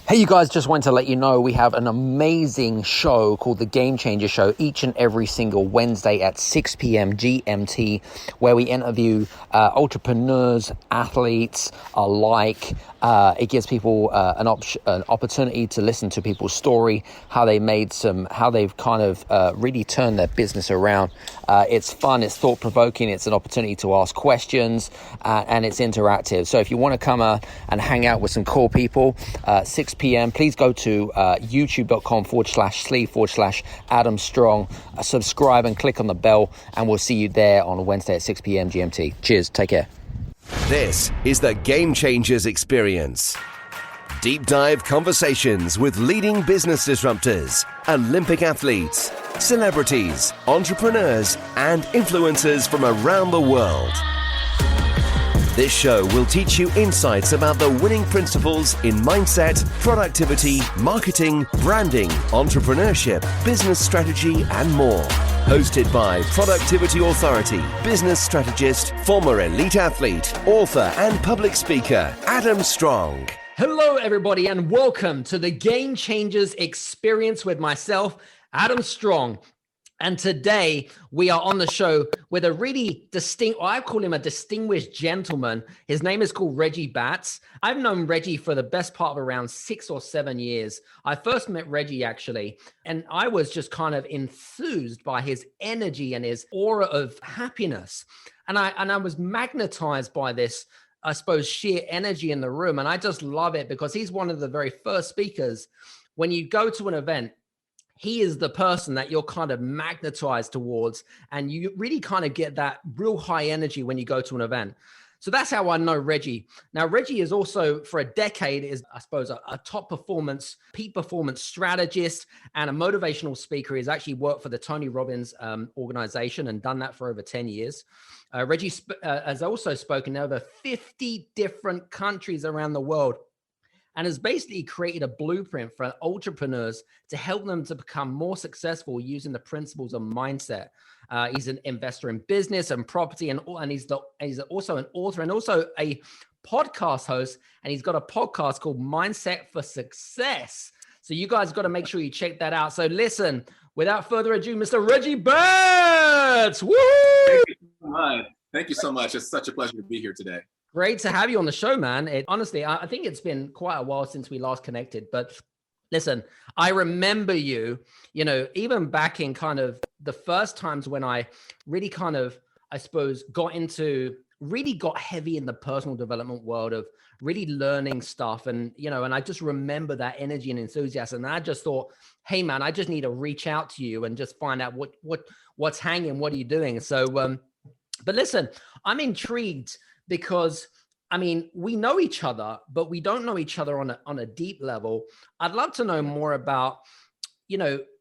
Hey, you guys, just wanted to let you know we have an amazing show called The Game Changer Show each and every single Wednesday at 6 p.m. GMT, where we interview entrepreneurs, athletes alike. It gives people an opportunity to listen to people's story, how they've kind of really turned their business around. It's fun, it's thought-provoking, it's an opportunity to ask questions, and it's interactive. So if you want to come and hang out with some cool people, 6 p.m., please go to youtube.com/sleeve/Adam Strong, subscribe and click on the bell, and we'll see you there on Wednesday at 6 p.m. GMT. Cheers, take care. This is the Game Changers Experience. Deep dive conversations with leading business disruptors, Olympic athletes, celebrities, entrepreneurs, and influencers from around the world. This show will teach you insights about the winning principles in mindset, productivity, marketing, branding, entrepreneurship, business strategy, and more. Hosted by productivity authority, business strategist, former elite athlete, author, and public speaker, Adam Strong. Hello, everybody, and welcome to the Game Changers Experience with myself, Adam Strong. And today we are on the show with a really I call him a distinguished gentleman. His name is called Reggie Batts. I've known Reggie for the best part of around 6 or 7 years. I first met Reggie actually, and I was just kind of enthused by his energy and his aura of happiness. And I was magnetized by this, I suppose, sheer energy in the room. And I just love it because he's one of the very first speakers. When you go to an event, he is the person that you're kind of magnetized towards, and you really kind of get that real high energy when you go to an event. So that's how I know Reggie. Now, Reggie is also, for a decade, is, I suppose, a top performance, peak performance strategist and a motivational speaker. He's actually worked for the Tony Robbins organization and done that for over 10 years. Reggie has also spoken in over 50 different countries around the world, and has basically created a blueprint for entrepreneurs to help them to become more successful using the principles of mindset. He's an investor in business and property, and he's also an author and also a podcast host. And he's got a podcast called Mindset for Success. So you guys got to make sure you check that out. So listen, without further ado, Mr. Reggie Batts. Woo! Thank you so much. It's such a pleasure to be here today. Great to have you on the show, man. Honestly, I think it's been quite a while since we last connected, but listen, I remember you, even back in kind of the first times when I really kind of, I suppose, got heavy in the personal development world of really learning stuff. And, and I just remember that energy and enthusiasm. And I just thought, hey man, I just need to reach out to you and just find out what's hanging. What are you doing? So, but listen, I'm intrigued because, we know each other, but we don't know each other on a deep level. I'd love to know more about,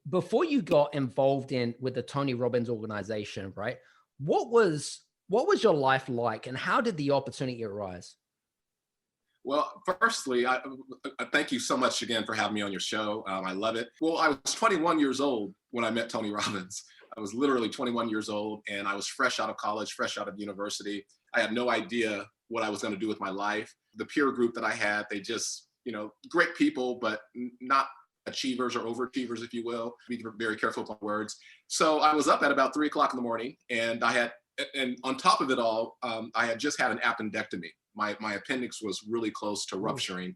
before you got involved with the Tony Robbins organization, right? What was your life like, and how did the opportunity arise? Well, firstly, I thank you so much again for having me on your show. I love it. Well, I was 21 years old when I met Tony Robbins. I was literally 21 years old, and I was fresh out of college, fresh out of university. I had no idea what I was going to do with my life. The peer group that I had, they just, great people, but not achievers or overachievers, if you will. Be very careful with my words. So I was up at about 3 o'clock in the morning, and and on top of it all, I had just had an appendectomy. My appendix was really close to rupturing.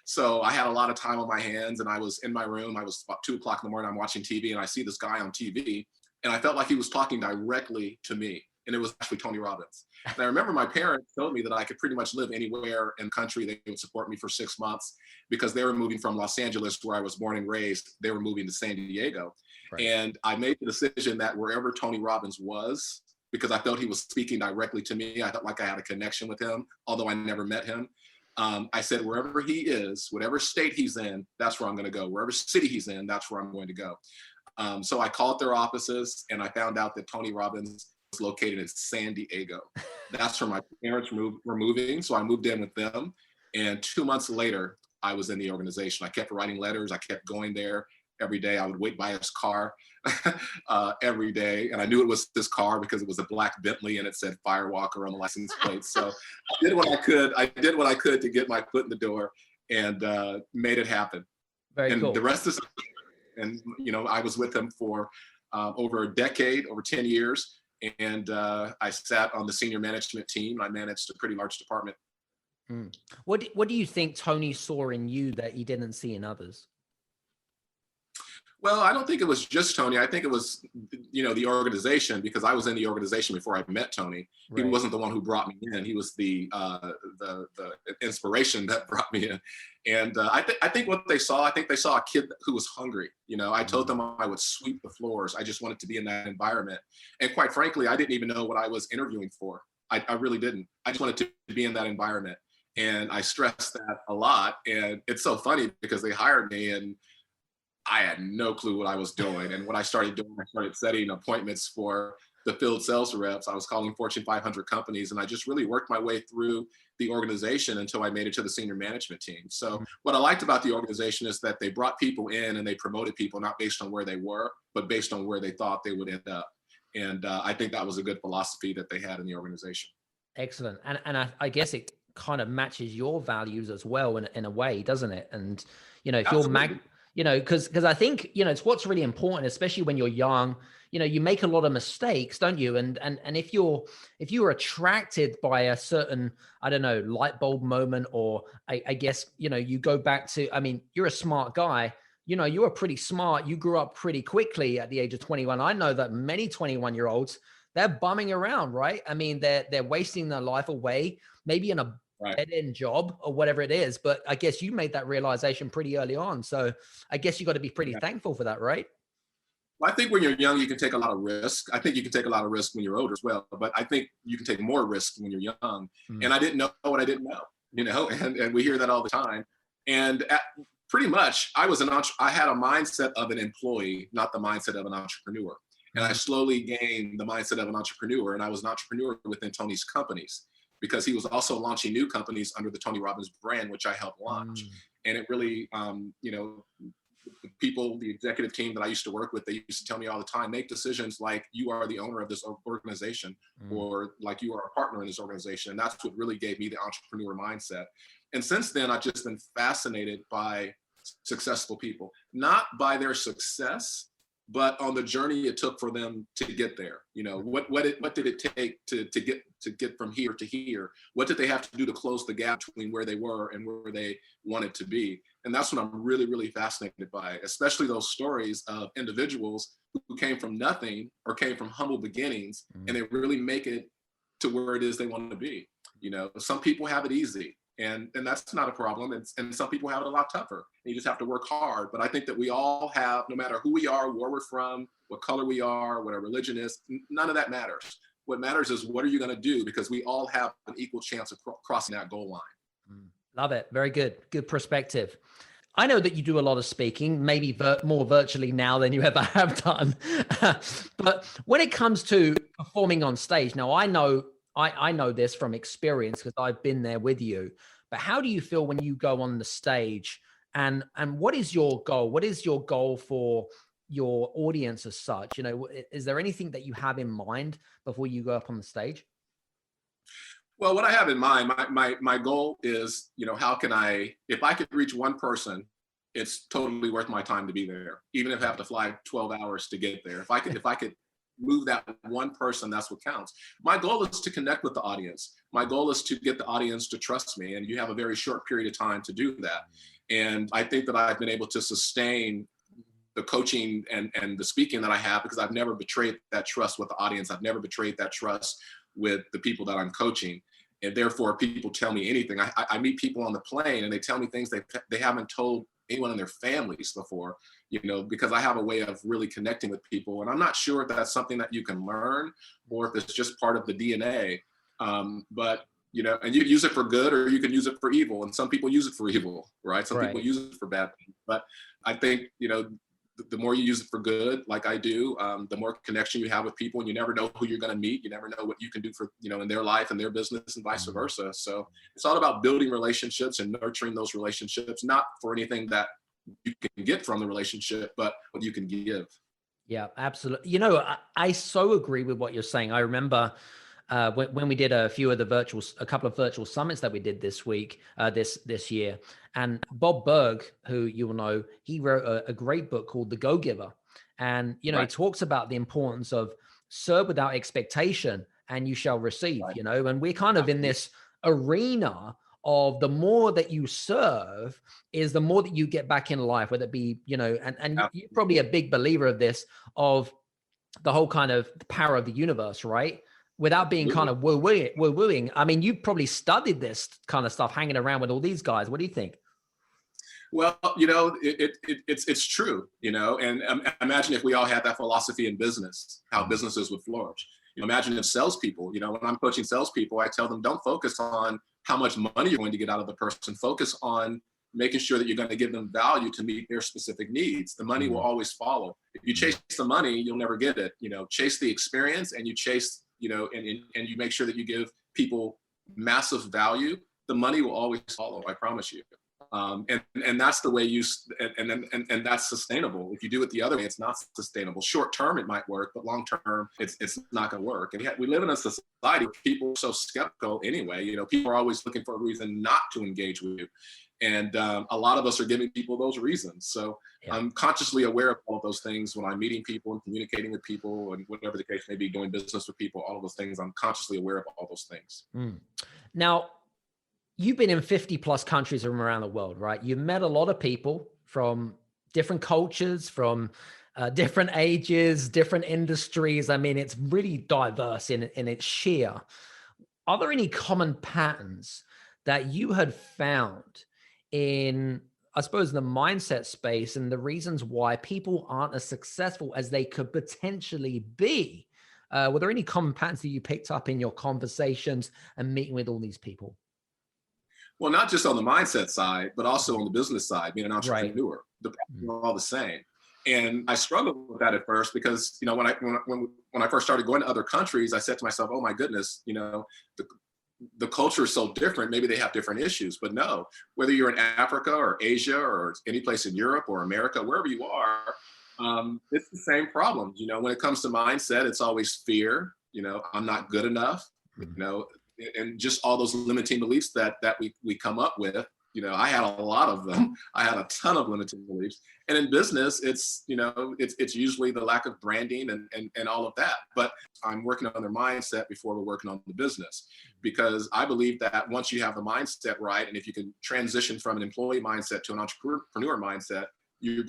So I had a lot of time on my hands, and I was in my room. I was about 2 o'clock in the morning. I'm watching TV, and I see this guy on TV, and I felt like he was talking directly to me. And it was actually Tony Robbins. And I remember my parents told me that I could pretty much live anywhere in the country. They would support me for 6 months because they were moving from Los Angeles, where I was born and raised. They were moving to San Diego. Right. And I made the decision that wherever Tony Robbins was, because I felt he was speaking directly to me, I felt like I had a connection with him, although I never met him. I said, wherever he is, whatever state he's in, that's where I'm going to go. Wherever city he's in, that's where I'm going to go. So I called their offices, and I found out that Tony Robbins was located in San Diego. That's where my parents were moving. So I moved in with them. And 2 months later, I was in the organization. I kept writing letters. I kept going there every day. I would wait by his car every day. And I knew it was his car because it was a black Bentley and it said Firewalker on the license plate. So I did what I could. I did what I could to get my foot in the door. and made it happen. Very And cool. the rest is, and I was with him for over a decade, over 10 years. And I sat on the senior management team. I managed a pretty large department. What do you think Tony saw in you that he didn't see in others? Well, I don't think it was just Tony. I think it was, the organization, because I was in the organization before I met Tony. Right. He wasn't the one who brought me in. He was the inspiration that brought me in. And I think what they saw, I think they saw a kid who was hungry. I told them I would sweep the floors. I just wanted to be in that environment. And quite frankly, I didn't even know what I was interviewing for. I really didn't. I just wanted to be in that environment. And I stressed that a lot. And it's so funny because they hired me and I had no clue what I was doing. And what I started doing, I started setting appointments for the field sales reps. I was calling Fortune 500 companies, and I just really worked my way through the organization until I made it to the senior management team. So what I liked about the organization is that they brought people in and they promoted people, not based on where they were, but based on where they thought they would end up. And I think that was a good philosophy that they had in the organization. Excellent. And I guess it kind of matches your values as well in a way, doesn't it? And, if you're because I think, it's what's really important, especially when you're young. You make a lot of mistakes, don't you? And if you're attracted by a certain, I don't know, light bulb moment, or I guess, you go back to, you're a smart guy, you were pretty smart. You grew up pretty quickly at the age of 21. I know that many 21-year-olds, they're bumming around, right? They're wasting their life away, maybe in a dead-end job or whatever it is. But I guess you made that realization pretty early on. So I guess you got to be pretty thankful for that, right? Well, I think when you're young, you can take a lot of risk. I think you can take a lot of risk when you're older as well. But I think you can take more risk when you're young. And I didn't know what I didn't know, and we hear that all the time. And pretty much, I had a mindset of an employee, not the mindset of an entrepreneur. And I slowly gained the mindset of an entrepreneur. And I was an entrepreneur within Tony's companies, because he was also launching new companies under the Tony Robbins brand, which I helped launch. And it really, the executive team that I used to work with, they used to tell me all the time, make decisions like you are the owner of this organization, or like you are a partner in this organization. And that's what really gave me the entrepreneur mindset. And since then, I've just been fascinated by successful people, not by their success, but on the journey it took for them to get there. What did it take to get from here to here? What did they have to do to close the gap between where they were and where they wanted to be? And that's what I'm really, really fascinated by, especially those stories of individuals who came from nothing or came from humble beginnings, and they really make it to where it is they want to be. Some people have it easy, and that's not a problem. And some people have it a lot tougher. You just have to work hard. But I think that we all have, no matter who we are, where we're from, what color we are, what our religion is, none of that matters. What matters is, what are you going to do? Because we all have an equal chance of crossing that goal line. Love it. Very good. Good perspective. I know that you do a lot of speaking, maybe more virtually now than you ever have done. But when it comes to performing on stage, now I know this from experience because I've been there with you. But how do you feel when you go on the stage? And what is your goal? What is your goal for your audience as such? Is there anything that you have in mind before you go up on the stage? Well, what I have in mind, my goal is, how can if I could reach one person, it's totally worth my time to be there, even if I have to fly 12 hours to get there. If I could move that one person, that's what counts. My goal is to connect with the audience. My goal is to get the audience to trust me. And you have a very short period of time to do that. And I think that I've been able to sustain the coaching and the speaking that I have, because I've never betrayed that trust with the audience. I've never betrayed that trust with the people that I'm coaching. And therefore, people tell me anything. I meet people on the plane and they tell me things they haven't told anyone in their families before, because I have a way of really connecting with people. And I'm not sure if that's something that you can learn or if it's just part of the DNA. But, and you use it for good or you can use it for evil. And some people use it for evil, right? Some people use it for bad things. But I think, the more you use it for good, like I do, the more connection you have with people, and you never know who you're going to meet. You never know what you can do for, in their life and their business, and vice versa. So it's all about building relationships and nurturing those relationships, not for anything that you can get from the relationship, but what you can give. Yeah, absolutely. I so agree with what you're saying. I remember when we did a couple of virtual summits that we did this week, this year. And Bob Berg, who you will know, he wrote a great book called The Go-Giver. And, you know, He talks about the importance of serve without expectation and you shall receive, you know, and we're kind of in this arena of the more that you serve is the more that you get back in life, whether it be, you know, and you're probably a big believer of this, of the whole kind of power of the universe, right? Without being kind of woo-wooing. I mean, you've probably studied this kind of stuff hanging around with all these guys. What do you think? Well, you know, it's true, you know, and imagine if we all had that philosophy in business, how businesses would flourish. You know, imagine if salespeople, you know, when I'm coaching salespeople, I tell them, don't focus on how much money you're going to get out of the person. Focus on making sure that you're going to give them value to meet their specific needs. The money will always follow. If you chase the money, you'll never get it. You know, chase the experience, and you chase, you know, and you make sure that you give people massive value. The money will always follow. I promise you. And that's the way and that's sustainable. If you do it the other way, it's not sustainable. Short term, it might work, but long term, it's not going to work. And yet we live in a society where people are so skeptical anyway. You know, people are always looking for a reason not to engage with you. And a lot of us are giving people those reasons. So I'm consciously aware of all of those things when I'm meeting people and communicating with people and whatever the case may be, doing business with people, all of those things. I'm consciously aware of all those things. Now, you've been in 50 plus countries from around the world, right? You've met a lot of people from different cultures, from different ages, different industries. I mean, it's really diverse in its sheer. Are there any common patterns that you had found in, I suppose, the mindset space and the reasons why people aren't as successful as they could potentially be? Were there any common patterns that you picked up in your conversations and meeting with all these people? Well, not just on the mindset side, but also on the business side, being an entrepreneur. Right. The problems are all the same. And I struggled with that at first because, you know, when I first started going to other countries, I said to myself, oh my goodness, you know, the culture is so different. Maybe they have different issues, but no, whether you're in Africa or Asia or any place in Europe or America, wherever you are, it's the same problems. You know, when it comes to mindset, it's always fear. You know, I'm not good enough, you know, and just all those limiting beliefs that we come up with. You know, I had a lot of them. I had a ton of limiting beliefs. And in business, it's, you know, it's usually the lack of branding and all of that. But I'm working on their mindset before we're working on the business, because I believe that once you have the mindset right, and if you can transition from an employee mindset to an entrepreneur mindset, you're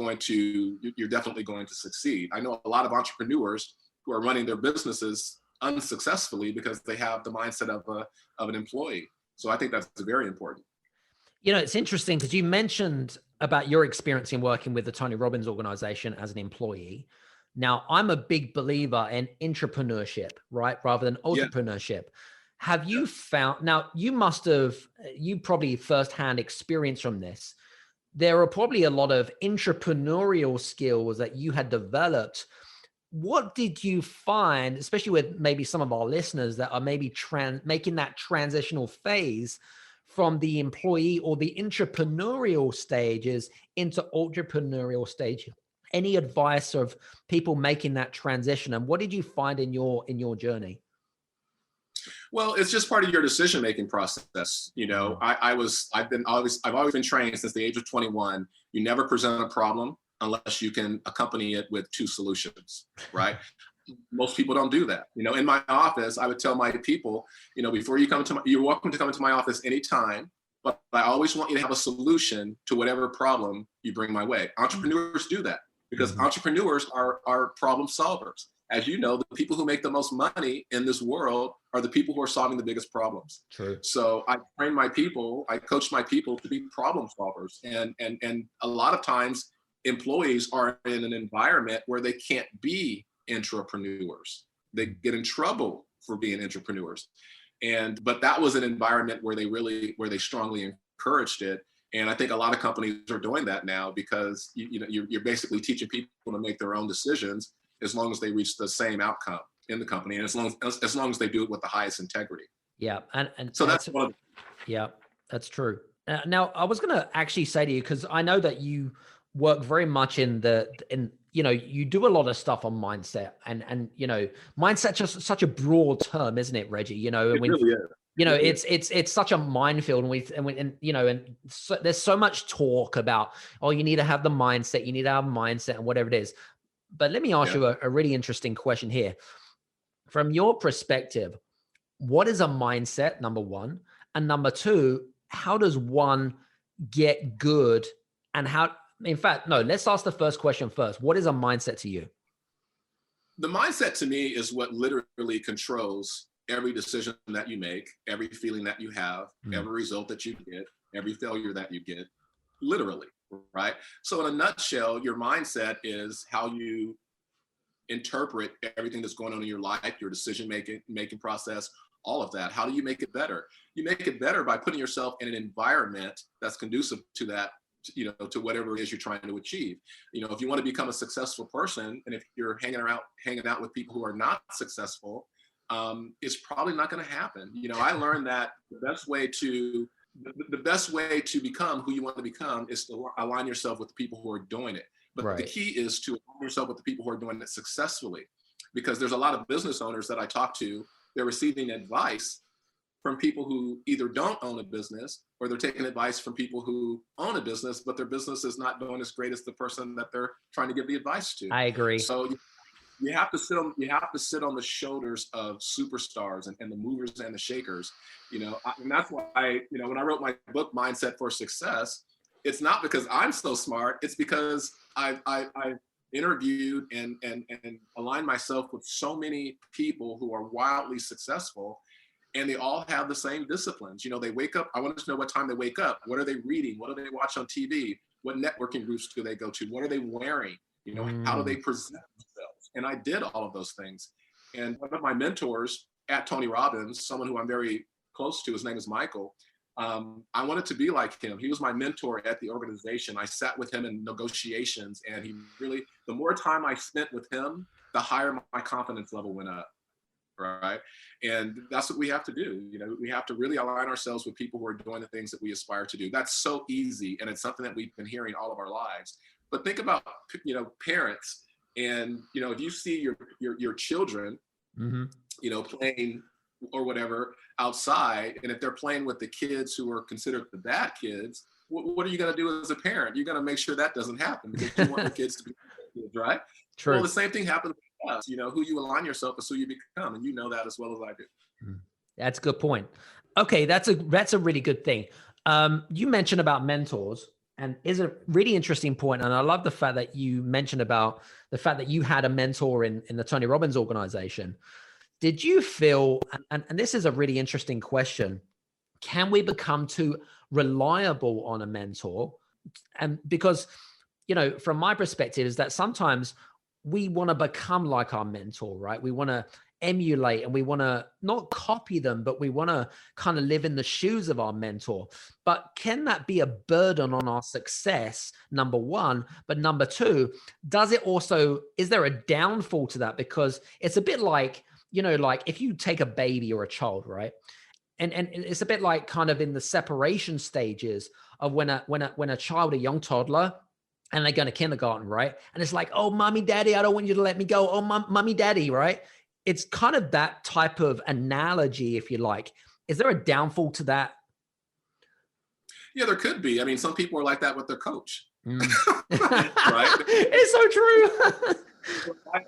definitely going to succeed. I know a lot of entrepreneurs who are running their businesses unsuccessfully because they have the mindset of an employee. So I think that's very important. You know, it's interesting because you mentioned about your experience in working with the Tony Robbins organization as an employee. Now, I'm a big believer in intrapreneurship, right? Rather than entrepreneurship. Have you found, now you probably firsthand experience from this. There are probably a lot of intrapreneurial skills that you had developed. What did you find, especially with maybe some of our listeners that are maybe making that transitional phase from the employee or the entrepreneurial stages into entrepreneurial stage? Any advice of people making that transition, and what did you find in your journey? Well, it's just part of your decision-making process. You know, I've always been trained since the age of 21. You never present a problem unless you can accompany it with two solutions, right? Most people don't do that. You know, in my office, I would tell my people, you know, before you come to you're welcome to come into my office anytime, but I always want you to have a solution to whatever problem you bring my way. Entrepreneurs do that because entrepreneurs are problem solvers. As you know, the people who make the most money in this world are the people who are solving the biggest problems. True. So I train my people, I coach my people to be problem solvers. And a lot of times employees are in an environment where they can't be entrepreneurs. They get in trouble for being entrepreneurs. But that was an environment where they strongly encouraged it. And I think a lot of companies are doing that now because you're basically teaching people to make their own decisions as long as they reach the same outcome in the company, and as long as they do it with the highest integrity. Yeah, and so that's one of yeah, that's true. Now, I was going to actually say to you, because I know that you work very much in you do a lot of stuff on mindset, and mindset just such a broad term, isn't it, Reggie? It really is. It's such a minefield, and so, there's so much talk about, oh, you need to have the mindset, and whatever it is. But let me ask you a really interesting question here. From your perspective, what is a mindset, number one? And number two, how does one get good? And let's ask the first question first. What is a mindset to you? The mindset to me is what literally controls every decision that you make, every feeling that you have, every result that you get, every failure that you get, literally, right? So in a nutshell, your mindset is how you interpret everything that's going on in your life, your decision-making process, all of that. How do you make it better? You make it better by putting yourself in an environment that's conducive to that, to whatever it is you're trying to achieve. If you want to become a successful person, and if you're hanging out with people who are not successful, it's probably not going to happen. I learned that the best way to become who you want to become is to align yourself with the people who are doing it. But right. The key is to align yourself with the people who are doing it successfully, because there's a lot of business owners that I talk to. They're receiving advice from people who either don't own a business, or they're taking advice from people who own a business, but their business is not doing as great as the person that they're trying to give the advice to. I agree. So you have to sit on the shoulders of superstars and the movers and the shakers, and that's why, when I wrote my book, Mindset for Success, it's not because I'm so smart. It's because I've interviewed and aligned myself with so many people who are wildly successful, and they all have the same disciplines. They wake up. I want to know what time they wake up. What are they reading? What do they watch on TV? What networking groups do they go to? What are they wearing? How do they present themselves? And I did all of those things. And one of my mentors at Tony Robbins, someone who I'm very close to, his name is Michael. I wanted to be like him. He was my mentor at the organization. I sat with him in negotiations, and the more time I spent with him, the higher my confidence level went up. Right. And that's what we have to do. We have to really align ourselves with people who are doing the things that we aspire to do. That's so easy. And it's something that we've been hearing all of our lives. But think about, parents, and, if you see your children, playing or whatever outside, and if they're playing with the kids who are considered the bad kids, what are you going to do as a parent? You're going to make sure that doesn't happen, because you want the kids to be kids, right? True. Well, the same thing happens with us. Who you align yourself is who you become, and you know that as well as I do. That's a good point. Okay, that's a really good thing. You mentioned about mentors, and is a really interesting point. And I love the fact that you mentioned about the fact that you had a mentor in the Tony Robbins organization. Did you feel, and this is a really interesting question, can we become too reliable on a mentor? And because, from my perspective, is that sometimes we want to become like our mentor, right? We want to emulate, and we want to not copy them, but we want to kind of live in the shoes of our mentor. But can that be a burden on our success, number one? But number two, is there a downfall to that? Because it's a bit like, like if you take a baby or a child, right? And it's a bit like kind of in the separation stages of when a child, a young toddler, and they go to kindergarten, right? And it's like, oh, mommy, daddy, I don't want you to let me go. Oh, mommy, daddy, right? It's kind of that type of analogy, if you like. Is there a downfall to that? Yeah, there could be. I mean, some people are like that with their coach. Right? It's so true.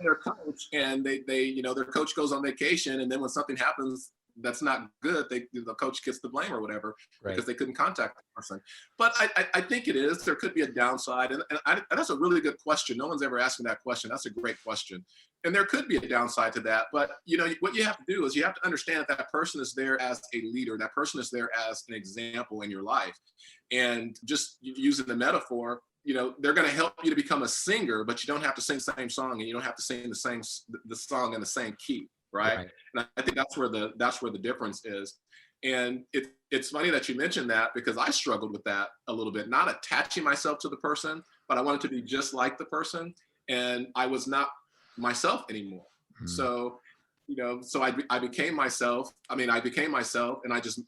Their coach, and they their coach goes on vacation, and then when something happens that's not good, the coach gets the blame or whatever, right, because they couldn't contact the person. But I think it is. There could be a downside, and that's a really good question. No one's ever asked me that question. That's a great question. And there could be a downside to that. But what you have to do is you have to understand that person is there as a leader. That person is there as an example in your life. And just using the metaphor, they're going to help you to become a singer, but you don't have to sing the same song, and you don't have to sing the song in the same key. Right. And I think that's where the difference is. And it's funny that you mentioned that, because I struggled with that a little bit, not attaching myself to the person, but I wanted to be just like the person. And I was not myself anymore. So, so I became myself. I became myself, and I just,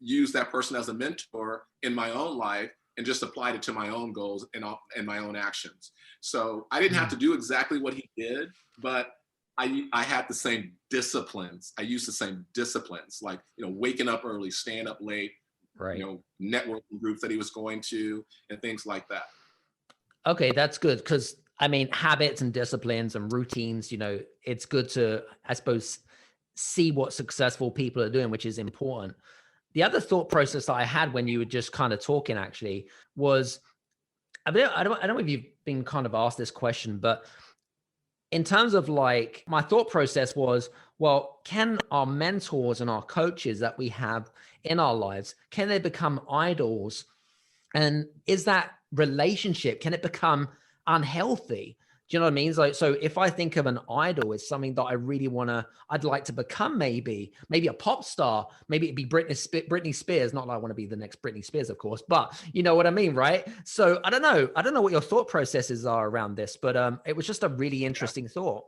used that person as a mentor in my own life. and just applied it to my own goals and my own actions. So I didn't have to do exactly what he did, but I had the same disciplines. I used the same disciplines, like, waking up early, staying up late, Right. Networking groups that he was going to, and things like that. Okay, that's good, because I mean, habits and disciplines and routines, it's good to, I suppose, see what successful people are doing, which is important. The other thought process that I had when you were just kind of talking actually was, I don't know if you've been kind of asked this question, but in terms of like, my thought process was, well, can our mentors and our coaches that we have in our lives, can they become idols? And is that relationship, can it become unhealthy? Do you know what I mean? So if I think of an idol as something that I really I'd like to become, maybe a pop star, maybe it'd be Britney Spears. Not that I want to be the next Britney Spears, of course, but you know what I mean, right? So I don't know what your thought processes are around this, but it was just a really interesting thought.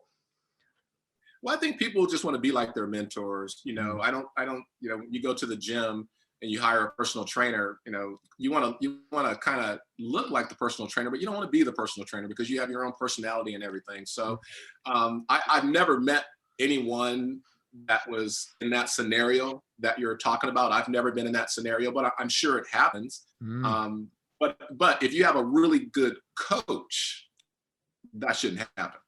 Well, I think people just want to be like their mentors. I don't, you go to the gym and you hire a personal trainer, you want to kind of look like the personal trainer, but you don't want to be the personal trainer because you have your own personality and everything. So I've never met anyone that was in that scenario that you're talking about. I've never been in that scenario, but I'm sure it happens. But if you have a really good coach, that shouldn't happen.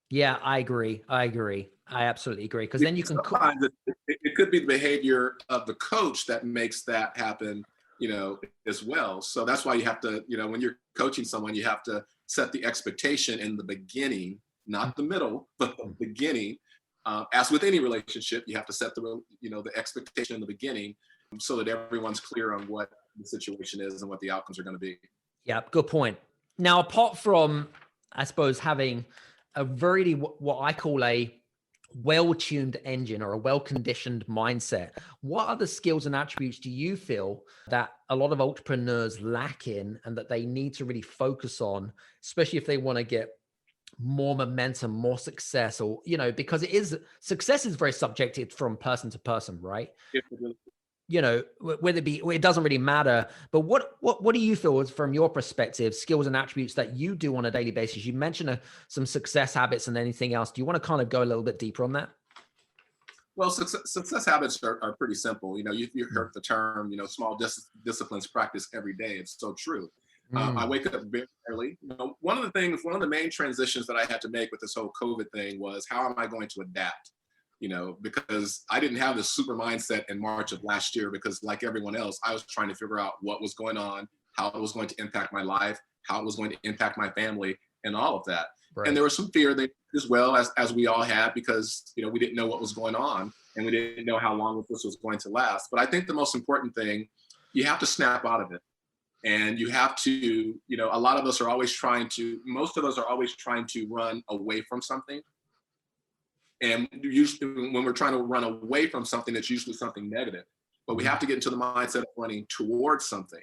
Yeah, I agree. I absolutely agree. Because then you can. It could be the behavior of the coach that makes that happen, as well. So that's why you have to, when you're coaching someone, you have to set the expectation in the beginning, not the middle, but the beginning. As with any relationship, you have to set the expectation in the beginning so that everyone's clear on what the situation is and what the outcomes are going to be. Yeah, good point. Now, apart from, I suppose, having a very, what I call a well-tuned engine or a well-conditioned mindset, what other skills and attributes do you feel that a lot of entrepreneurs lack in and that they need to really focus on, especially if they want to get more momentum, more success, or, because success is very subjective from person to person, right? Whether it doesn't really matter, but what do you feel is, from your perspective, skills and attributes that you do on a daily basis? You mentioned some success habits and anything else. Do you want to kind of go a little bit deeper on that? Well, success habits are pretty simple. You heard the term, small disciplines practiced every day. It's so true. I wake up very early. One of the main transitions that I had to make with this whole COVID thing was, how am I going to adapt? Because I didn't have this super mindset in March of last year, because like everyone else, I was trying to figure out what was going on, how it was going to impact my life, how it was going to impact my family, and all of that. Right. And there was some fear there as well, as we all had, because, we didn't know what was going on and we didn't know how long this was going to last. But I think the most important thing, you have to snap out of it. And you have to, most of us are always trying to run away from something. And usually when we're trying to run away from something, it's usually something negative. But we have to get into the mindset of running towards something,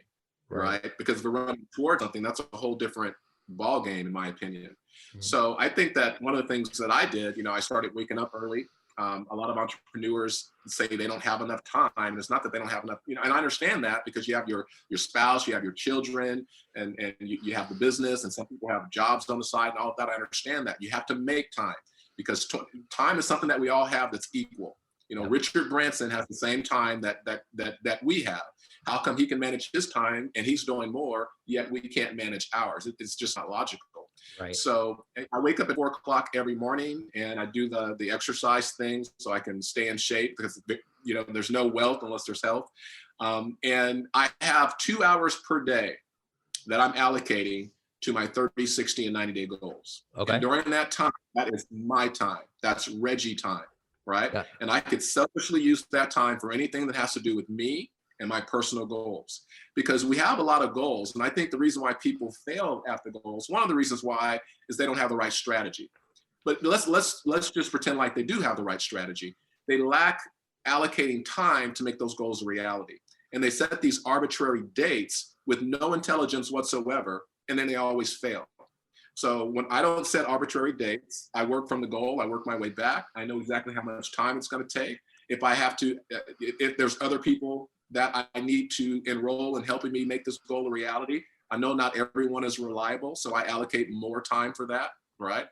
right? Because if we're running towards something, that's a whole different ball game, in my opinion. So I think that one of the things that I did, I started waking up early. A lot of entrepreneurs say they don't have enough time. And it's not that they don't have enough, and I understand that, because you have your spouse, you have your children, and you have the business, and some people have jobs on the side and all of that. I understand that. You have to make time, because time is something that we all have that's equal. Richard Branson has the same time that we have. How come he can manage his time and he's doing more, yet we can't manage ours? It's just not logical. Right. So I wake up at 4 o'clock every morning, and I do the exercise things so I can stay in shape, because there's no wealth unless there's health. And I have 2 hours per day that I'm allocating to my 30, 60, and 90-day goals. Okay. And during that time, that is my time. That's Reggie time, right? Yeah. And I could selfishly use that time for anything that has to do with me and my personal goals, because we have a lot of goals. And I think the reason why people fail at the goals, one of the reasons why, is they don't have the right strategy. But let's just pretend like they do have the right strategy. They lack allocating time to make those goals a reality. And they set these arbitrary dates with no intelligence whatsoever, and then they always fail. So when I don't set arbitrary dates, I work from the goal, I work my way back. I know exactly how much time it's going to take. If I have to, if there's other people that I need to enroll in helping me make this goal a reality. I know not everyone is reliable, so I allocate more time for that, right?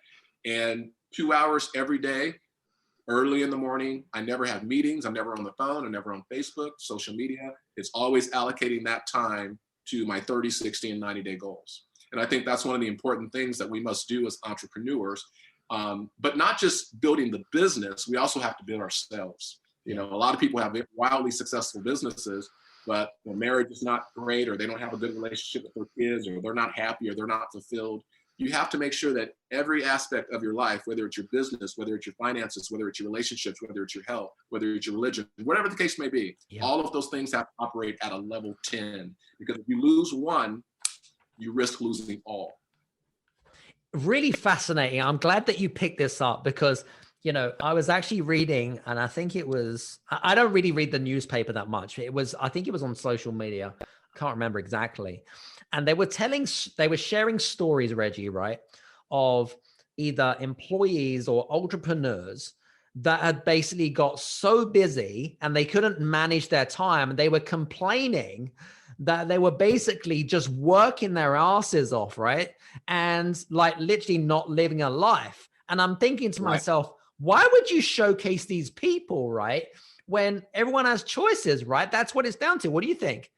And 2 hours every day, early in the morning. I never have meetings. I'm never on the phone. I'm never on Facebook, social media. It's always allocating that time to my 30, 60, and 90-day goals. And I think that's one of the important things that we must do as entrepreneurs. But not just building the business, we also have to build ourselves. You know, a lot of people have wildly successful businesses, but their marriage is not great, or they don't have a good relationship with their kids, or they're not happy, or they're not fulfilled. You have to make sure that every aspect of your life, whether it's your business, whether it's your finances, whether it's your relationships, whether it's your health, whether it's your religion, whatever the case may be, all of those things have to operate at a level 10. Because if you lose one, you risk losing all. Really fascinating. I'm glad that you picked this up because, you know, I was actually reading, and I think it was, I don't really read the newspaper that much. I think it was on social media. I can't remember exactly. And they were sharing stories, Reggie, right, of either employees or entrepreneurs that had basically got so busy and they couldn't manage their time. And they were complaining that they were basically just working their asses off, right? And like literally not living a life. And I'm thinking to myself, why would you showcase these people, right? When everyone has choices, right? That's what it's down to. What do you think?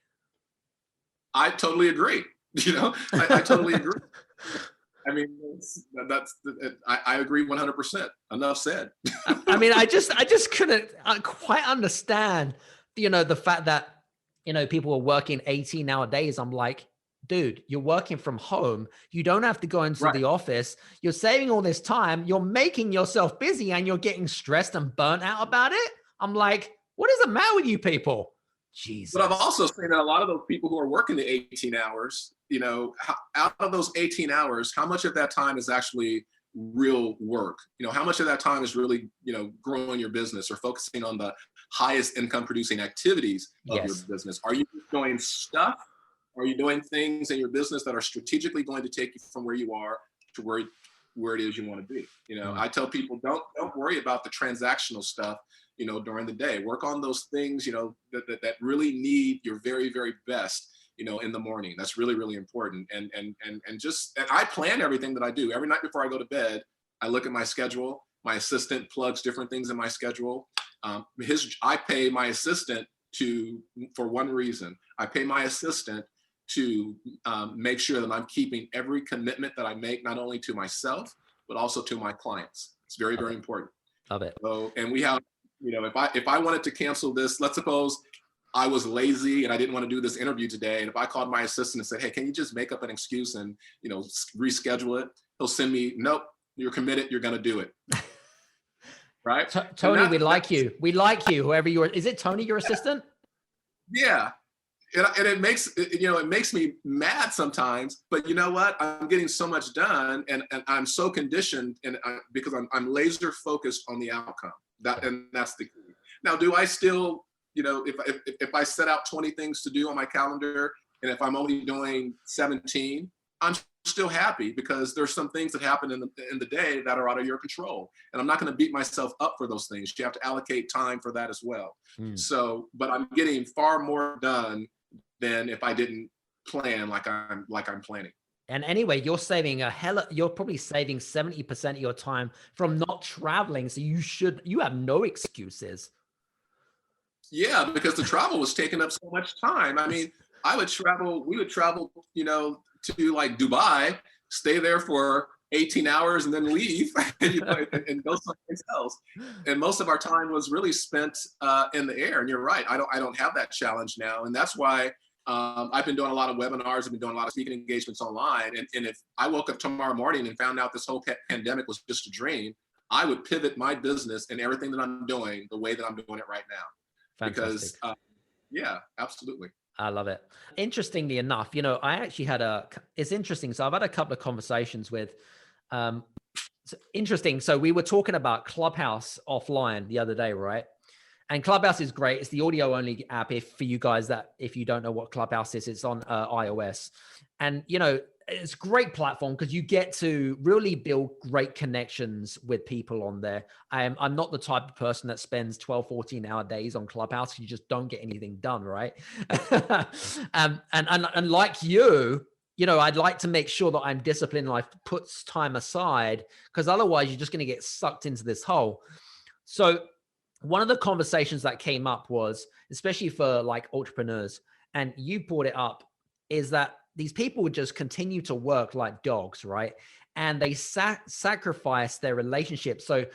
I totally agree. You know, I totally agree. I mean, I agree 100%. Enough said. I mean, I just couldn't quite understand, you know, the fact that, you know, people are working 18-hour days. I'm like, dude, you're working from home. You don't have to go into the office. You're saving all this time. You're making yourself busy and you're getting stressed and burnt out about it. I'm like, what is the matter with you people? Jesus. But I've also seen that a lot of those people who are working the 18 hours, you know, out of those 18 hours, how much of that time is actually real work? You know, how much of that time is really, you know, growing your business or focusing on the highest income producing activities of your business? Are you doing stuff? Are you doing things in your business that are strategically going to take you from where you are to where it is you want to be? You know, I tell people, don't worry about the transactional stuff, you know, during the day. Work on those things, you know, that really need your very, very best, you know, in the morning. That's really, really important. And I plan everything that I do. Every night before I go to bed, I look at my schedule. My assistant plugs different things in my schedule. I pay my assistant for one reason. I pay my assistant to make sure that I'm keeping every commitment that I make, not only to myself, but also to my clients. It's very, very important. Love it. So, and we have, you know, if I wanted to cancel this, let's suppose I was lazy and I didn't want to do this interview today. And if I called my assistant and said, hey, can you just make up an excuse and, you know, reschedule it? He'll send me, nope, you're committed. You're going to do it. Right? Tony, we like you. We like you, whoever you are. Is it Tony, your assistant? Yeah. And it makes me mad sometimes, but you know what? I'm getting so much done and I'm so conditioned because I'm laser focused on the outcome. And that's the key. Now, do I still, you know, if I set out 20 things to do on my calendar and if I'm only doing 17, I'm still happy because there's some things that happen in the day that are out of your control. And I'm not going to beat myself up for those things. You have to allocate time for that as well. So, but I'm getting far more done than if I didn't plan like I'm planning. And anyway, you're probably saving 70% of your time from not traveling. So you have no excuses. Yeah, because the travel was taking up so much time. I mean, we would travel, you know, to like Dubai, stay there for 18 hours and then leave and go someplace else. And most of our time was really spent in the air. And you're right, I don't have that challenge now. And that's why I've been doing a lot of webinars. I've been doing a lot of speaking engagements online. And if I woke up tomorrow morning and found out this whole pandemic was just a dream, I would pivot my business and everything that I'm doing the way that I'm doing it right now. Fantastic. Because, yeah, absolutely. I love it. Interestingly enough, you know, it's interesting. So I've had a couple of conversations with, interesting. So we were talking about Clubhouse offline the other day, right? And Clubhouse is great. It's the audio only app. If you don't know what Clubhouse is, it's on iOS. And, you know, it's a great platform because you get to really build great connections with people on there. I'm not the type of person that spends 12, 14-hour days on Clubhouse. You just don't get anything done, right? And like you know, I'd like to make sure that I'm disciplined and I put time aside, because otherwise you're just going to get sucked into this hole. So one of the conversations that came up was, especially for like entrepreneurs, and you brought it up, is that these people would just continue to work like dogs, right? And they sacrifice their relationship. So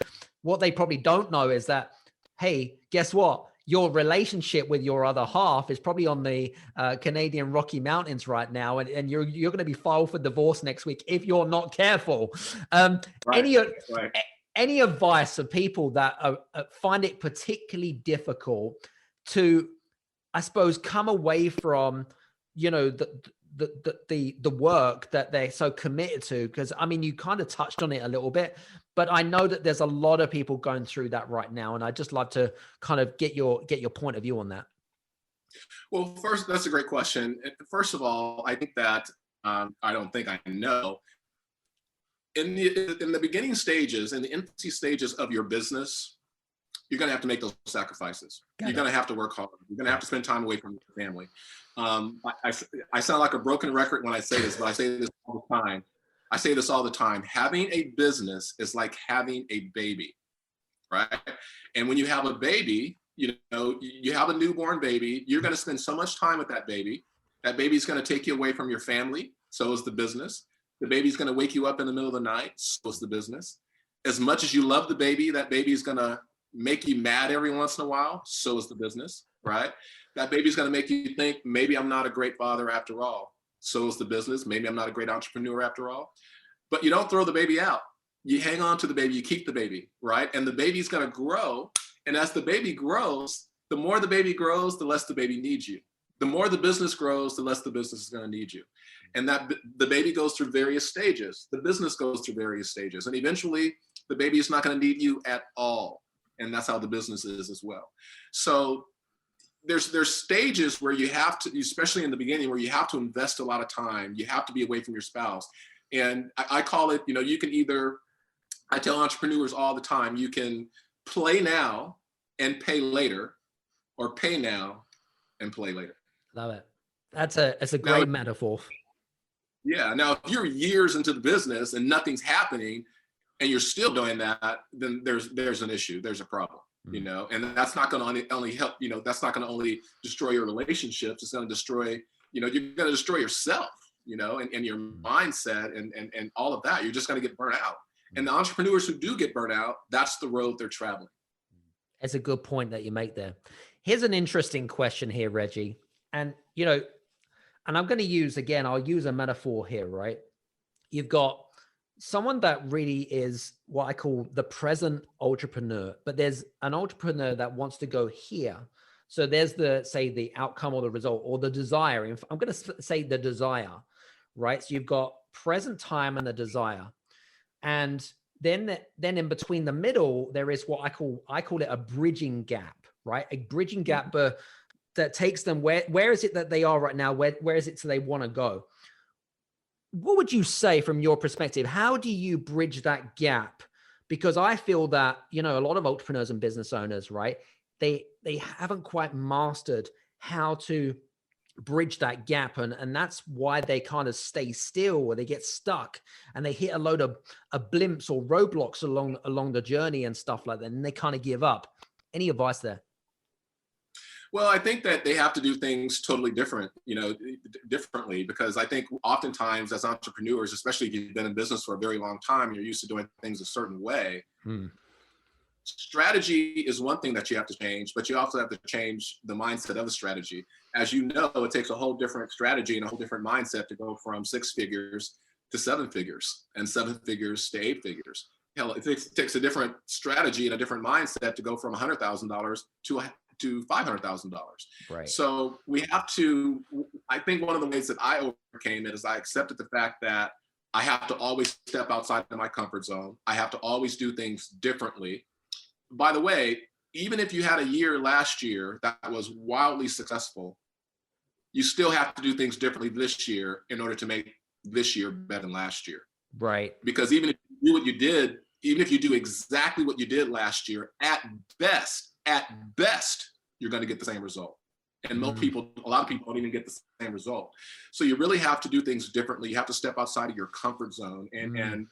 what they probably don't know is that, hey, guess what? Your relationship with your other half is probably on the Canadian Rocky Mountains right now, and you're going to be filed for divorce next week if you're not careful. Right. Any advice for people that find it particularly difficult to, I suppose, come away from, you know, the work that they're so committed to? Because I mean, you kind of touched on it a little bit, but I know that there's a lot of people going through that right now, and I'd just love to kind of get your point of view on that. Well, first, that's a great question. First of all, I think that I don't think I know. In the beginning stages, in the infancy stages of your business, you're going to have to make those sacrifices. You're going to have to work hard. You're going to have to spend time away from your family. I sound like a broken record when I say this, but I say this all the time. I say this all the time. Having a business is like having a baby, right? And when you have a baby, you know, you have a newborn baby, you're going to spend so much time with that baby. That baby's going to take you away from your family. So is the business. The baby's going to wake you up in the middle of the night. So is the business. As much as you love the baby, that baby's going to make you mad every once in a while. So is the business, right? That baby's going to make you think, maybe I'm not a great father after all. So is the business. Maybe I'm not a great entrepreneur after all. But you don't throw the baby out. You hang on to the baby, you keep the baby, right? And the baby's going to grow. And as the baby grows, the more the baby grows, the less the baby needs you. The more the business grows, the less the business is going to need you. And that the baby goes through various stages. The business goes through various stages. And eventually, the baby is not going to need you at all. And that's how the business is as well. So there's stages where you have to, especially in the beginning, where you have to invest a lot of time. You have to be away from your spouse. And I call it, you know, you can either, I tell entrepreneurs all the time, you can play now and pay later, or pay now and play later. Love it. That's a great metaphor. Yeah. Now, if you're years into the business and nothing's happening and you're still doing that, then there's an issue. There's a problem, you know, and that's not going to only help, you know, that's not going to only destroy your relationships. It's going to destroy, you know, you're going to destroy yourself, you know, and your mindset and all of that. You're just going to get burnt out. And the entrepreneurs who do get burnt out, that's the road they're traveling. It's a good point that you make there. Here's an interesting question here, Reggie. And, you know, and I'm going to use, again, I'll use a metaphor here, right? You've got someone that really is what I call the present entrepreneur, but there's an entrepreneur that wants to go here. So there's the outcome or the result or the desire. I'm going to say the desire, right? So you've got present time and the desire. And then in between the middle, there is what I call it a bridging gap, right? A bridging gap that takes them where is it that they are right now? Where is it so they want to go? What would you say from your perspective? How do you bridge that gap? Because I feel that, you know, a lot of entrepreneurs and business owners, right? They haven't quite mastered how to bridge that gap. And that's why they kind of stay still, or they get stuck and they hit a load of blimps or roadblocks along the journey and stuff like that. And they kind of give up. Any advice there? Well, I think that they have to do things totally differently, because I think oftentimes as entrepreneurs, especially if you've been in business for a very long time, you're used to doing things a certain way. Strategy is one thing that you have to change, but you also have to change the mindset of the strategy. As you know, it takes a whole different strategy and a whole different mindset to go from 6 figures to 7 figures and 7 figures to 8 figures. Hell, it takes a different strategy and a different mindset to go from $100,000 to $500,000. Right. So we have to, I think one of the ways that I overcame it is I accepted the fact that I have to always step outside of my comfort zone. I have to always do things differently. By the way, even if you had a year last year that was wildly successful, you still have to do things differently this year in order to make this year better than last year. Right. Because even if you do what you did, even if you do exactly what you did last year, at best, you're going to get the same result. And a lot of people don't even get the same result. So you really have to do things differently. You have to step outside of your comfort zone. And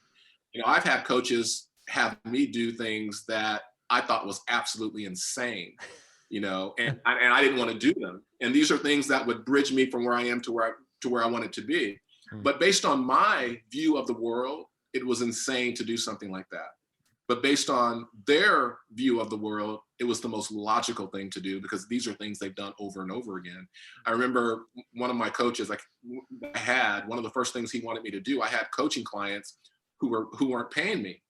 you know, I've had coaches have me do things that I thought was absolutely insane, you know, and I didn't want to do them. And these are things that would bridge me from where I am to where I wanted to be. But based on my view of the world, it was insane to do something like that. But based on their view of the world, it was the most logical thing to do, because these are things they've done over and over again. I remember one of my coaches, one of the first things he wanted me to do, I had coaching clients who weren't paying me.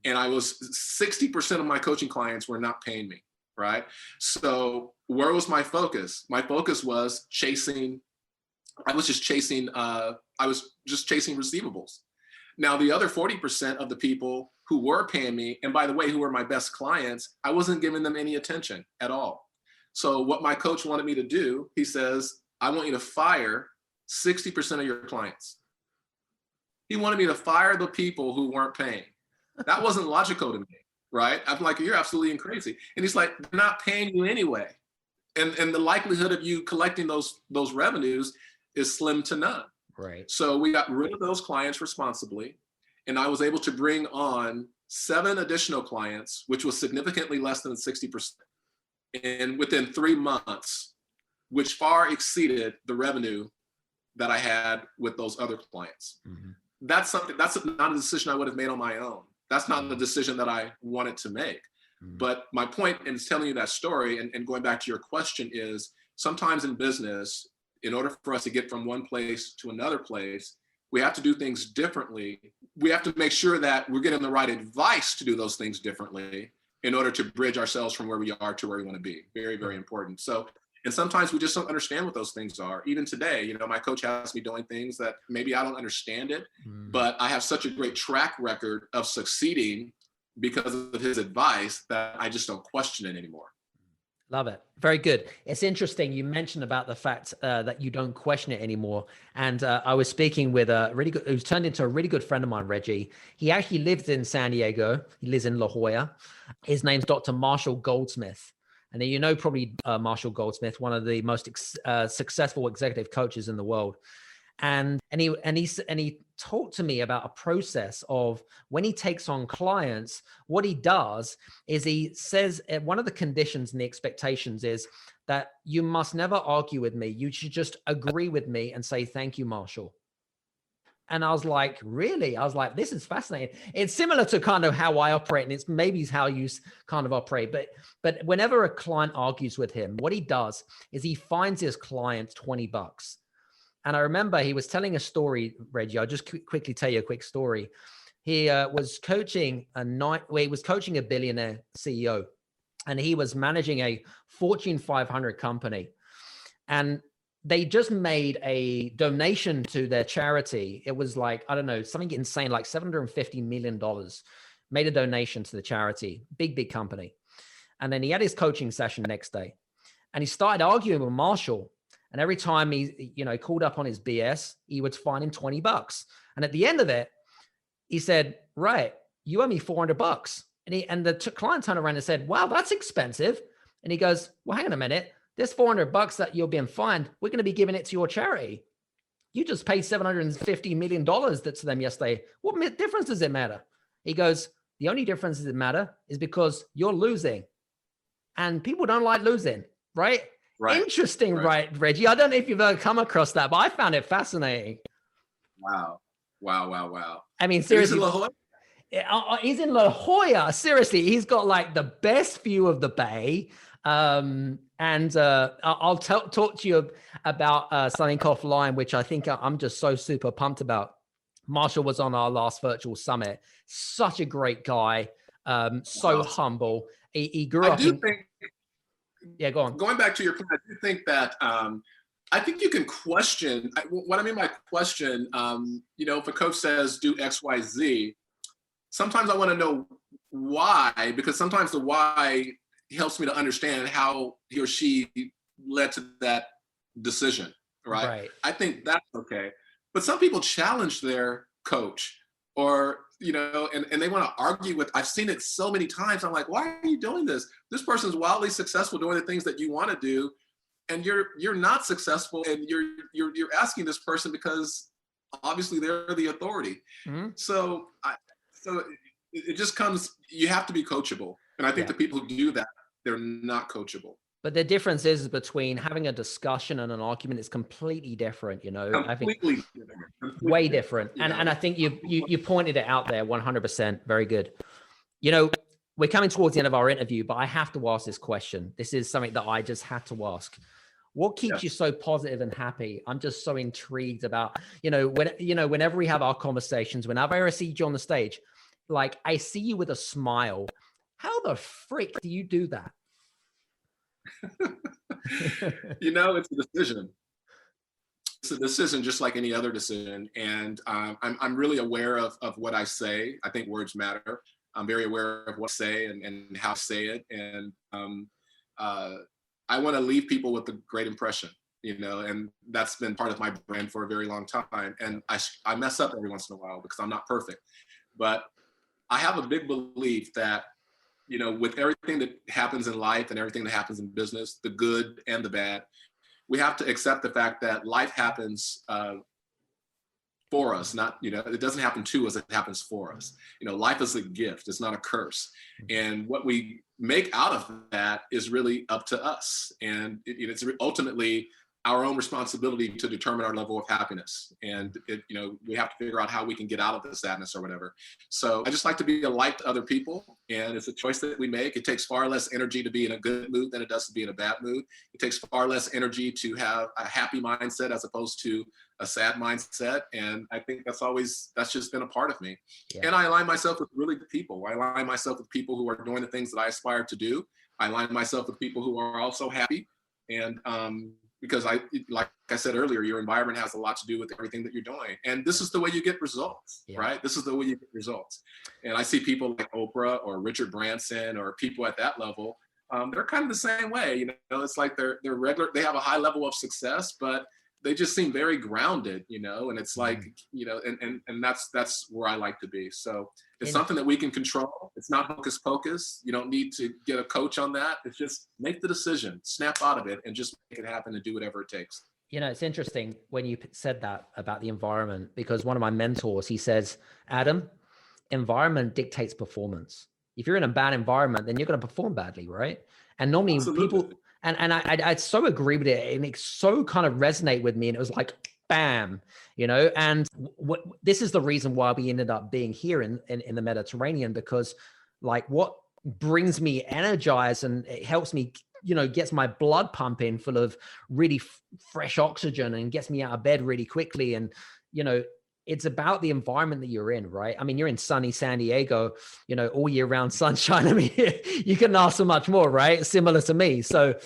And 60% of my coaching clients were not paying me, right? So where was my focus? My focus was I was just chasing receivables. Now, the other 40% of the people who were paying me, and by the way, who were my best clients, I wasn't giving them any attention at all. So what my coach wanted me to do, he says, I want you to fire 60% of your clients. He wanted me to fire the people who weren't paying. That wasn't logical to me, right? I'm like, you're absolutely crazy. And he's like, they're not paying you anyway. And the likelihood of you collecting those revenues is slim to none. Right. So we got rid of those clients responsibly, and I was able to bring on 7 additional clients, which was significantly less than 60%. And within 3 months, which far exceeded the revenue that I had with those other clients. That's not a decision I would have made on my own. That's not the decision that I wanted to make. But my point in telling you that story and going back to your question is, sometimes in business, in order for us to get from one place to another place, we have to do things differently. We have to make sure that we're getting the right advice to do those things differently in order to bridge ourselves from where we are to where we want to be. Very, very important. So, and sometimes we just don't understand what those things are. Even today, you know, my coach has me doing things that maybe I don't understand it, but I have such a great track record of succeeding because of his advice that I just don't question it anymore. Love it. Very good. It's interesting. You mentioned about the fact that you don't question it anymore. And I was speaking with who's turned into a really good friend of mine, Reggie. He actually lives in San Diego. He lives in La Jolla. His name's Dr. Marshall Goldsmith. And you know, probably Marshall Goldsmith, one of the most successful executive coaches in the world. And he talked to me about a process of when he takes on clients, what he does is he says one of the conditions and the expectations is that you must never argue with me. You should just agree with me and say, thank you, Marshall. And I was like, really? I was like, this is fascinating. It's similar to kind of how I operate, and it's maybe how you kind of operate. But whenever a client argues with him, what he does is he finds his client $20. And I remember he was telling a story, Reggie. I'll just quickly tell you a quick story. He was coaching a billionaire CEO, and he was managing a Fortune 500 company. And they just made a donation to their charity. It was like, I don't know, something insane, like $750 million, made a donation to the charity, big company. And then he had his coaching session the next day, and he started arguing with Marshall. And every time he, called up on his BS, he would fine him $20. And at the end of it, he said, right, you owe me $400. And the client turned around and said, wow, that's expensive. And he goes, well, hang on a minute. This $400 that you're being fined, we're going to be giving it to your charity. You just paid $750 million to them yesterday. What difference does it matter? He goes, the only difference that matter is because you're losing. And people don't like losing, right? Right. Interesting, right, Reggie? I don't know if you've ever come across that, but I found it fascinating. Wow. I mean, seriously. He's in La Jolla? He's in La Jolla. Seriously, he's got like the best view of the bay. And I'll talk to you about something offline, which I think I'm just so super pumped about. Marshall was on our last virtual summit. Such a great guy. So humble. He grew up Yeah, go on. Going back to your point, I do think that I think you can question. What I mean by question, if a coach says do X, Y, Z, sometimes I want to know why, because sometimes the why helps me to understand how he or she led to that decision. Right. I think that's okay. But some people challenge their coach, or, and they want to argue with. I've seen it so many times. I'm like, why are you doing this? This person's wildly successful doing the things that you want to do, and you're not successful, and you're asking this person because obviously they're the authority. Mm-hmm. So it just comes. You have to be coachable, and I think the people who do that, they're not coachable. But the difference is between having a discussion and an argument is completely different, I think way different. And I think you pointed it out there 100%. Very good. We're coming towards the end of our interview, but I have to ask this question. This is something that I just had to ask. What keeps you so positive and happy? I'm just so intrigued about, whenever we have our conversations, whenever I see you on the stage, like I see you with a smile. How the frick do you do that? It's a decision. It's a decision just like any other decision. And I'm really aware of what I say. I think words matter. I'm very aware of what I say and how I say it. And I want to leave people with a great impression, and that's been part of my brand for a very long time. And I mess up every once in a while because I'm not perfect. But I have a big belief that, with everything that happens in life and everything that happens in business, the good and the bad, we have to accept the fact that life happens for us, not, it doesn't happen to us, it happens for us. Life is a gift, it's not a curse. And what we make out of that is really up to us. And it's ultimately our own responsibility to determine our level of happiness. And we have to figure out how we can get out of the sadness or whatever. So I just like to be a light to other people. And it's a choice that we make. It takes far less energy to be in a good mood than it does to be in a bad mood. It takes far less energy to have a happy mindset as opposed to a sad mindset. And I think that's just been a part of me. Yeah. And I align myself with really good people. I align myself with people who are doing the things that I aspire to do. I align myself with people who are also happy. And, because like I said earlier, your environment has a lot to do with everything that you're doing. And this is the way you get results, right? This is the way you get results. And I see people like Oprah or Richard Branson or people at that level, they're kind of the same way. It's like they're regular, they have a high level of success, but they just seem very grounded, and it's like, and that's where I like to be. So it's something that we can control. It's not hocus pocus. You don't need to get a coach on that. It's just make the decision, snap out of it, and just make it happen and do whatever it takes. It's interesting when you said that about the environment, because one of my mentors, he says, Adam, environment dictates performance. If you're in a bad environment, then you're going to perform badly, right? And normally people, and I so agree with it, and it so kind of resonate with me, and it was like, bam, and this is the reason why we ended up being here in the Mediterranean, because like what brings me energized and it helps me, gets my blood pumping full of really fresh oxygen and gets me out of bed really quickly. And, it's about the environment that you're in, right? I mean, you're in sunny San Diego, all year round sunshine. I mean, you couldn't ask for much more, right? Similar to me. So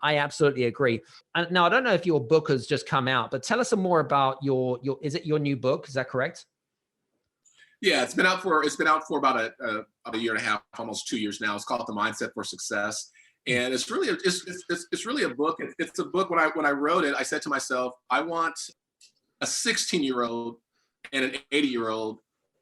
I absolutely agree. And now I don't know if your book has just come out, but tell us some more about is it your new book? Is that correct? Yeah, it's been out for about a year and a half, almost 2 years now. It's called The Mindset for Success. And it's really a book. It's a book. When I wrote it, I said to myself, I want a 16-year-old and an 80-year-old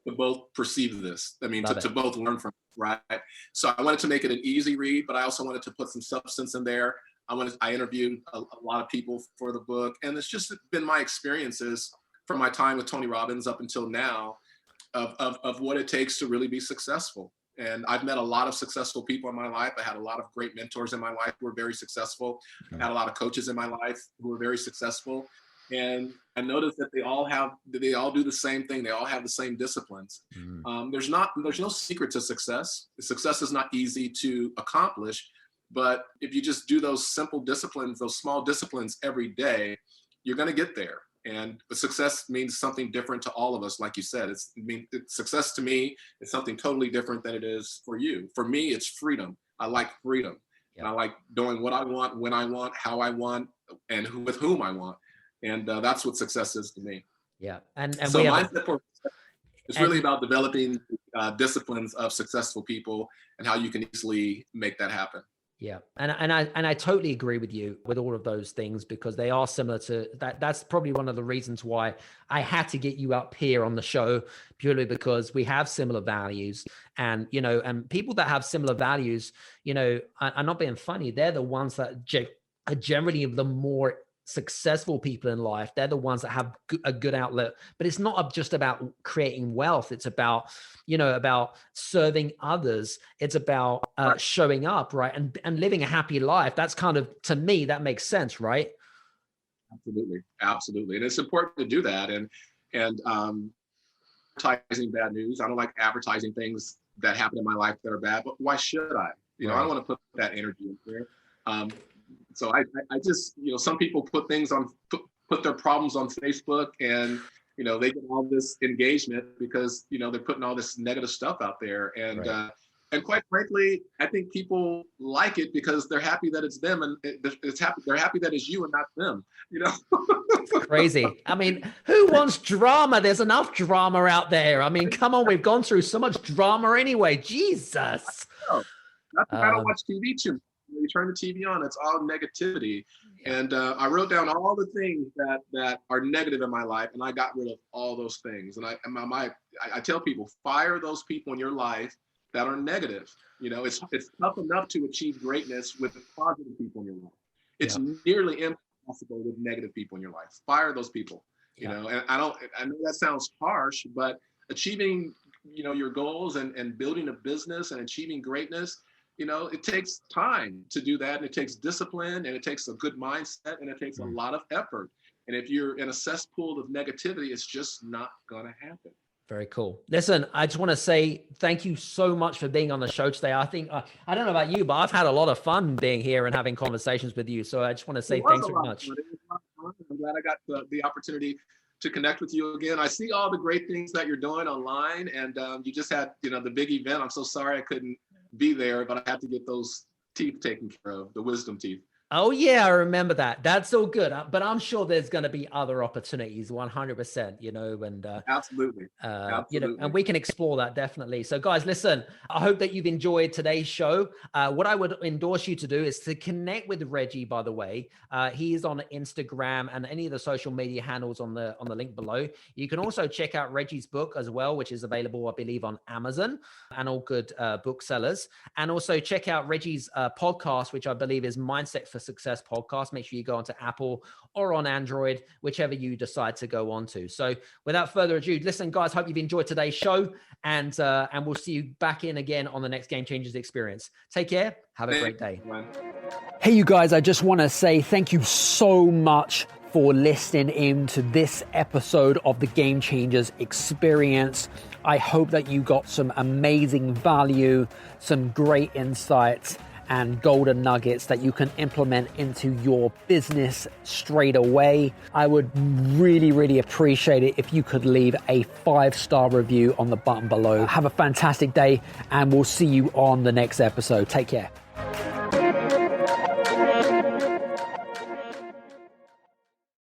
to both perceive this. I mean, to both learn from it, right? So I wanted to make it an easy read, but I also wanted to put some substance in there. I interviewed a lot of people for the book, and it's just been my experiences from my time with Tony Robbins up until now of what it takes to really be successful. And I've met a lot of successful people in my life. I had a lot of great mentors in my life who were very successful. I had a lot of coaches in my life who were very successful. And I noticed that they all do the same thing. They all have the same disciplines. There's no secret to success. Success is not easy to accomplish, but if you just do those simple disciplines, those small disciplines every day, you're going to get there. And success means something different to all of us. Like you said, success to me is something totally different than it is for you. For me, it's freedom. I like freedom. And I like doing what I want, when I want, how I want, and with whom I want. And that's what success is to me. Yeah. And so mindset for success is really about developing disciplines of successful people and how you can easily make that happen. Yeah. And I totally agree with you with all of those things, because they are similar to that. That's probably one of the reasons why I had to get you up here on the show, purely because we have similar values. And, and people that have similar values, I'm not being funny. They're the ones that are generally the more successful people in life. They're the ones that have a good outlet. But it's not just about creating wealth. It's about about serving others. It's about showing up, right, and living a happy life. That's kind of, to me, that makes sense, right? Absolutely, and it's important to do that. And advertising bad news. I don't like advertising things that happen in my life that are bad. But why should I? I don't want to put that energy in there. So I just, some people put things on, put their problems on Facebook, and, they get all this engagement because, they're putting all this negative stuff out there. And, right. And quite frankly, I think people like it because they're happy that it's them, and they're happy that it's you and not them, It's crazy. I mean, who wants drama? There's enough drama out there. I mean, come on, we've gone through so much drama anyway. Jesus. I don't watch TV too much. You turn the TV on, it's all negativity. And I wrote down all the things that are negative in my life, and I got rid of all those things. And I tell people, fire those people in your life that are negative. It's tough enough to achieve greatness with positive people in your life. It's nearly impossible with negative people in your life. Fire those people. And I know that sounds harsh, but achieving your goals and building a business and achieving greatness, it takes time to do that, and it takes discipline, and it takes a good mindset, and it takes a lot of effort. And if you're in a cesspool of negativity, it's just not going to happen. Very cool. Listen, I just want to say thank you so much for being on the show today. I think, I don't know about you, but I've had a lot of fun being here and having conversations with you. So I just want to say thanks very much. I'm glad I got the opportunity to connect with you again. I see all the great things that you're doing online, and you just had, the big event. I'm so sorry I couldn't be there, but I had to get those teeth taken care of, the wisdom teeth. Oh yeah, I remember that. That's all good. But I'm sure there's going to be other opportunities, 100%, and absolutely. And we can explore that definitely. So guys, listen, I hope that you've enjoyed today's show. What I would endorse you to do is to connect with Reggie, by the way. He is on Instagram and any of the social media handles on the link below. You can also check out Reggie's book as well, which is available, I believe, on Amazon and all good booksellers. And also check out Reggie's podcast, which I believe is Mindset for Success podcast. Make sure you go onto Apple or on Android, whichever you decide to go on to. So without further ado, listen, guys, hope you've enjoyed today's show, and we'll see you back in again on the next Game Changers experience. Take care. Have a great day. Hey, you guys, I just want to say thank you so much for listening in to this episode of the Game Changers experience. I hope that you got some amazing value, some great insights, and golden nuggets that you can implement into your business straight away. I would really, really appreciate it if you could leave a 5-star review on the button below. Have a fantastic day, and we'll see you on the next episode. Take care.